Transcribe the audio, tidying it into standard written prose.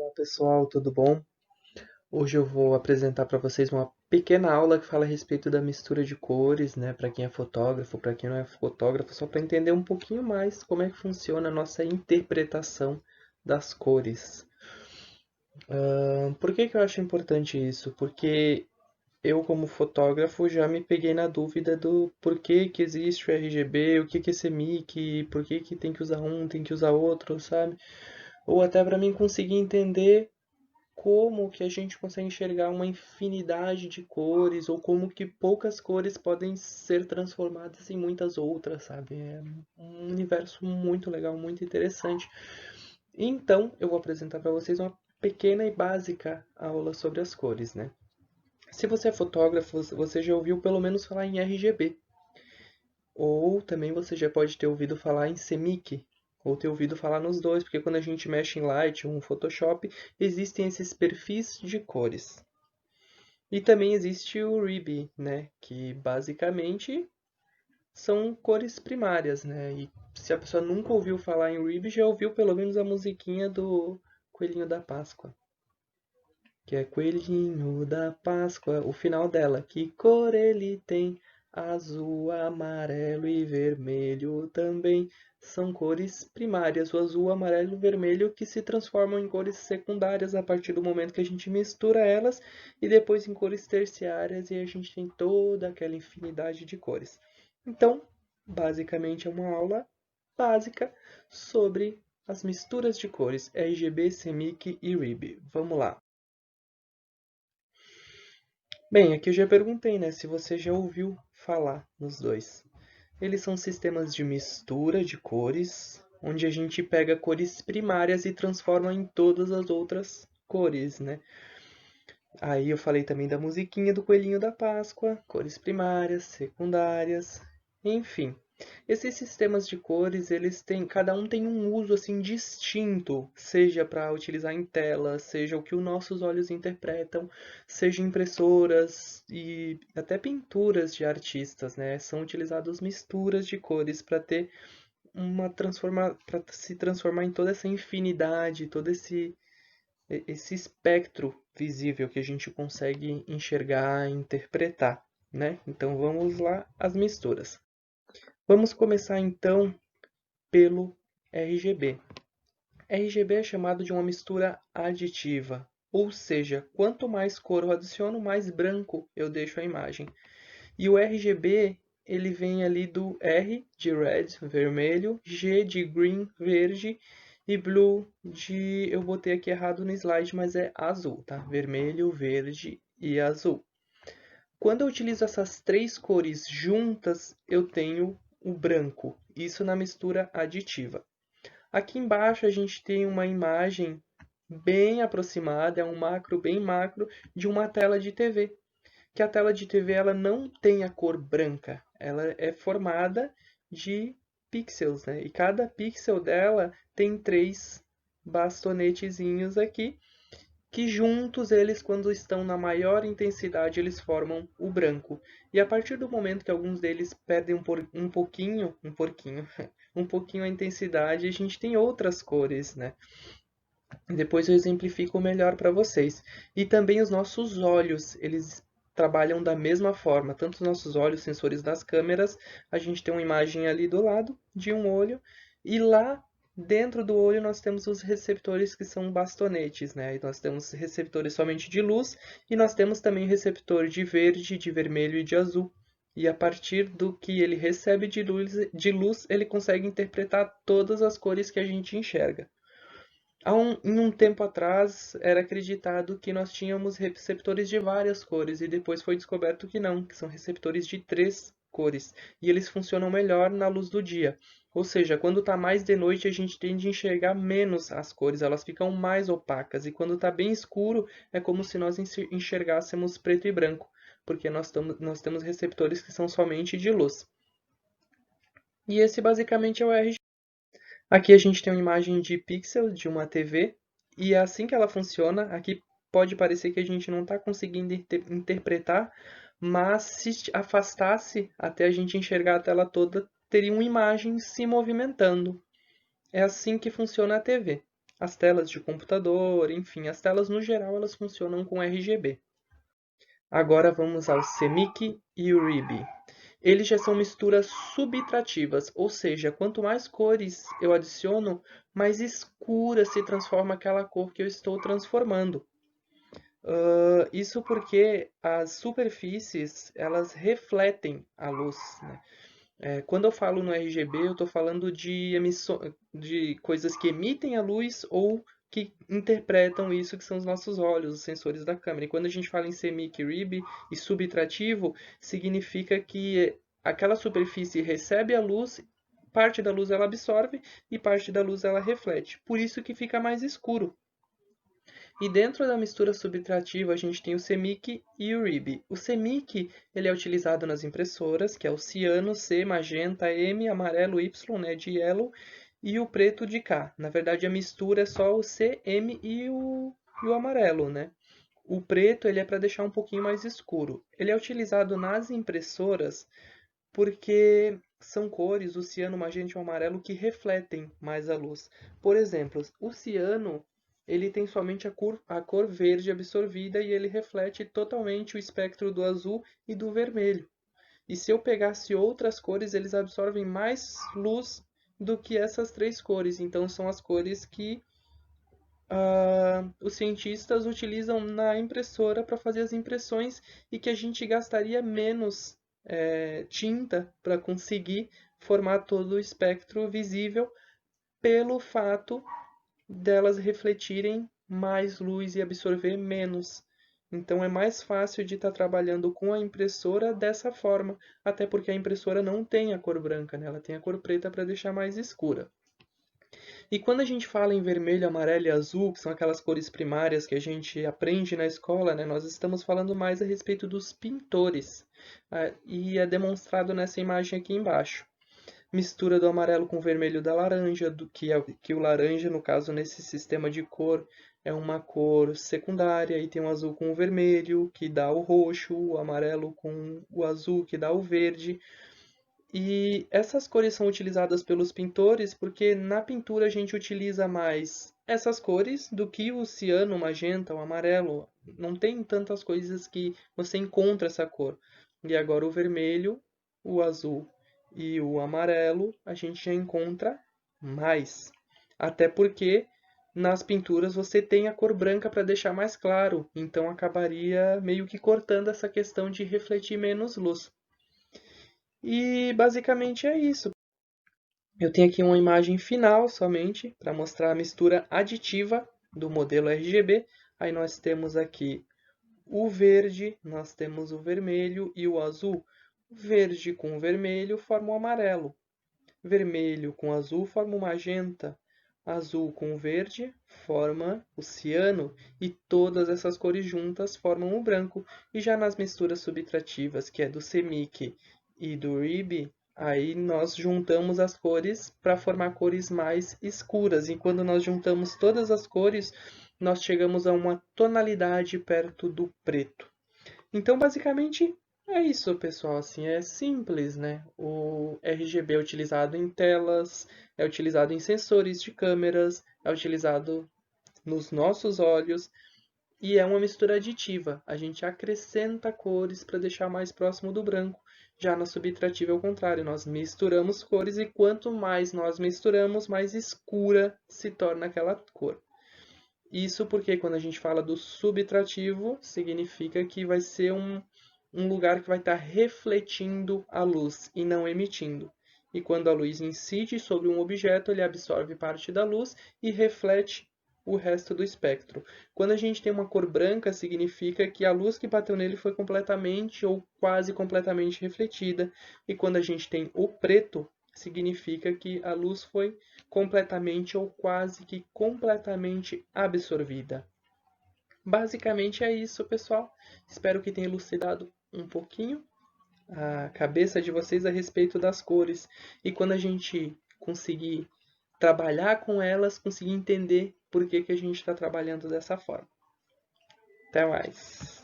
Olá pessoal, tudo bom? Hoje eu vou apresentar para vocês uma pequena aula que fala a respeito da mistura de cores, né? Para quem é fotógrafo, para quem não é fotógrafo, só para entender um pouquinho mais como é que funciona a nossa interpretação das cores. Por que que eu acho importante isso? Porque eu, como fotógrafo, já me peguei na dúvida do porquê que existe o RGB, o que que é CMYK, por que que tem que usar um, tem que usar outro, sabe? Ou até para mim conseguir entender como que a gente consegue enxergar uma infinidade de cores ou como que poucas cores podem ser transformadas em muitas outras, sabe? É um universo muito legal, muito interessante. Então, eu vou apresentar para vocês uma pequena e básica aula sobre as cores, né? Se você é fotógrafo, você já ouviu pelo menos falar em RGB, ou também você já pode ter ouvido falar em CMYK, ou ter ouvido falar nos dois, porque quando a gente mexe em Lightroom, no Photoshop, existem esses perfis de cores. E também existe o RGB, né, que basicamente são cores primárias, né? E se a pessoa nunca ouviu falar em RGB, já ouviu pelo menos a musiquinha do Coelhinho da Páscoa, que é Coelhinho da Páscoa, o final dela. Que cor ele tem? Azul, amarelo e vermelho também. São cores primárias, o azul, o amarelo e o vermelho que se transformam em cores secundárias a partir do momento que a gente mistura elas e depois em cores terciárias e a gente tem toda aquela infinidade de cores. Então, basicamente é uma aula básica sobre as misturas de cores RGB, CMYK e RGB. Vamos lá. Bem, aqui eu já perguntei, né, se você já ouviu falar nos dois. Eles são sistemas de mistura de cores, onde a gente pega cores primárias e transforma em todas as outras cores, né? Aí eu falei também da musiquinha do Coelhinho da Páscoa, cores primárias, secundárias, enfim. Esses sistemas de cores, eles têm, cada um tem um uso assim distinto, seja para utilizar em tela, seja o que os nossos olhos interpretam, seja impressoras e até pinturas de artistas, né? São utilizadas misturas de cores para ter para se transformar em toda essa infinidade, todo esse espectro visível que a gente consegue enxergar e interpretar, né? Então vamos lá as misturas. Vamos começar então pelo RGB. RGB é chamado de uma mistura aditiva, ou seja, quanto mais cor eu adiciono, mais branco eu deixo a imagem. E o RGB, ele vem ali do R de red, vermelho, G de green, verde, e blue de, eu botei aqui errado no slide, mas é azul, tá? Vermelho, verde e azul. Quando eu utilizo essas três cores juntas, eu tenho o branco, isso na mistura aditiva. Aqui embaixo a gente tem uma imagem bem aproximada, é um macro bem macro, de uma tela de TV. Que a tela de TV ela não tem a cor branca, ela é formada de pixels, né? E cada pixel dela tem três bastonetezinhos aqui, que juntos eles, quando estão na maior intensidade, eles formam o branco. E a partir do momento que alguns deles perdem um pouquinho a intensidade, a gente tem outras cores, né? Depois eu exemplifico melhor para vocês. E também os nossos olhos, eles trabalham da mesma forma. Tanto os nossos olhos, sensores das câmeras, a gente tem uma imagem ali do lado de um olho, e lá dentro do olho nós temos os receptores que são bastonetes, né? E nós temos receptores somente de luz, e nós temos também receptor de verde, de vermelho e de azul. E a partir do que ele recebe de luz, ele consegue interpretar todas as cores que a gente enxerga. Em um tempo atrás, era acreditado que nós tínhamos receptores de várias cores, e depois foi descoberto que não, que são receptores de três cores, e eles funcionam melhor na luz do dia. Ou seja, quando está mais de noite, a gente tende a enxergar menos as cores, elas ficam mais opacas, e quando está bem escuro, é como se nós enxergássemos preto e branco, porque nós temos receptores que são somente de luz. E esse basicamente é o RGB. Aqui a gente tem uma imagem de pixel de uma TV e é assim que ela funciona. Aqui pode parecer que a gente não está conseguindo interpretar, mas se afastasse até a gente enxergar a tela toda, teria uma imagem se movimentando. É assim que funciona a TV. as telas de computador, enfim, as telas no geral elas funcionam com RGB. Agora vamos ao CMYK e o RIB. Eles já são misturas subtrativas, ou seja, quanto mais cores eu adiciono, mais escura se transforma aquela cor que eu estou transformando. Isso porque as superfícies elas refletem a luz, né? Quando eu falo no RGB, eu estou falando de coisas que emitem a luz ou que interpretam isso, que são os nossos olhos, os sensores da câmera. E quando a gente fala em CMYK, RIB e subtrativo, significa que aquela superfície recebe a luz, parte da luz ela absorve e parte da luz ela reflete. Por isso que fica mais escuro. E dentro da mistura subtrativa, a gente tem o CMYK e o RIB. O CMYK ele é utilizado nas impressoras, que é o ciano, C, magenta, M, amarelo, Y, né, de yellow, e o preto de K. Na verdade, a mistura é só o C, M e o amarelo, né? O preto ele é para deixar um pouquinho mais escuro. Ele é utilizado nas impressoras porque são cores, o ciano, o magenta e o amarelo, que refletem mais a luz. Por exemplo, o ciano ele tem somente a cor verde absorvida e ele reflete totalmente o espectro do azul e do vermelho. E se eu pegasse outras cores, eles absorvem mais luz do que essas três cores. Então são as cores que os cientistas utilizam na impressora para fazer as impressões e que a gente gastaria menos tinta para conseguir formar todo o espectro visível pelo fato delas refletirem mais luz e absorver menos. Então é mais fácil de estar trabalhando com a impressora dessa forma, até porque a impressora não tem a cor branca, né? Ela tem a cor preta para deixar mais escura. E quando a gente fala em vermelho, amarelo e azul, que são aquelas cores primárias que a gente aprende na escola, né, nós estamos falando mais a respeito dos pintores. E é demonstrado nessa imagem aqui embaixo. Mistura do amarelo com o vermelho da laranja, que o laranja, no caso, nesse sistema de cor, é uma cor secundária, e tem o azul com o vermelho, que dá o roxo, o amarelo com o azul, que dá o verde. E essas cores são utilizadas pelos pintores porque na pintura a gente utiliza mais essas cores do que o ciano, o magenta, o amarelo. Não tem tantas coisas que você encontra essa cor. E agora o vermelho, o azul e o amarelo a gente já encontra mais. Até porque nas pinturas você tem a cor branca para deixar mais claro, então acabaria meio que cortando essa questão de refletir menos luz. E basicamente é isso. Eu tenho aqui uma imagem final somente para mostrar a mistura aditiva do modelo RGB. Aí nós temos aqui o verde, nós temos o vermelho e o azul. Verde com vermelho forma o amarelo. Vermelho com azul forma o magenta. Azul com verde forma o ciano. E todas essas cores juntas formam o branco. E já nas misturas subtrativas, que é do CMYK e do RIB, aí nós juntamos as cores para formar cores mais escuras. E quando nós juntamos todas as cores, nós chegamos a uma tonalidade perto do preto. Então, basicamente, é isso, pessoal. Assim, é simples, né? O RGB é utilizado em telas, é utilizado em sensores de câmeras, é utilizado nos nossos olhos e é uma mistura aditiva. A gente acrescenta cores para deixar mais próximo do branco. Já na subtrativa é o contrário, nós misturamos cores e quanto mais nós misturamos, mais escura se torna aquela cor. Isso porque quando a gente fala do subtrativo, significa que vai ser um lugar que vai estar refletindo a luz e não emitindo. E quando a luz incide sobre um objeto, ele absorve parte da luz e reflete o resto do espectro. Quando a gente tem uma cor branca, significa que a luz que bateu nele foi completamente ou quase completamente refletida. E quando a gente tem o preto, significa que a luz foi completamente ou quase que completamente absorvida. Basicamente é isso, pessoal. Espero que tenha elucidado um pouquinho a cabeça de vocês a respeito das cores. E quando a gente conseguir trabalhar com elas, conseguir entender por que a gente está trabalhando dessa forma. Até mais!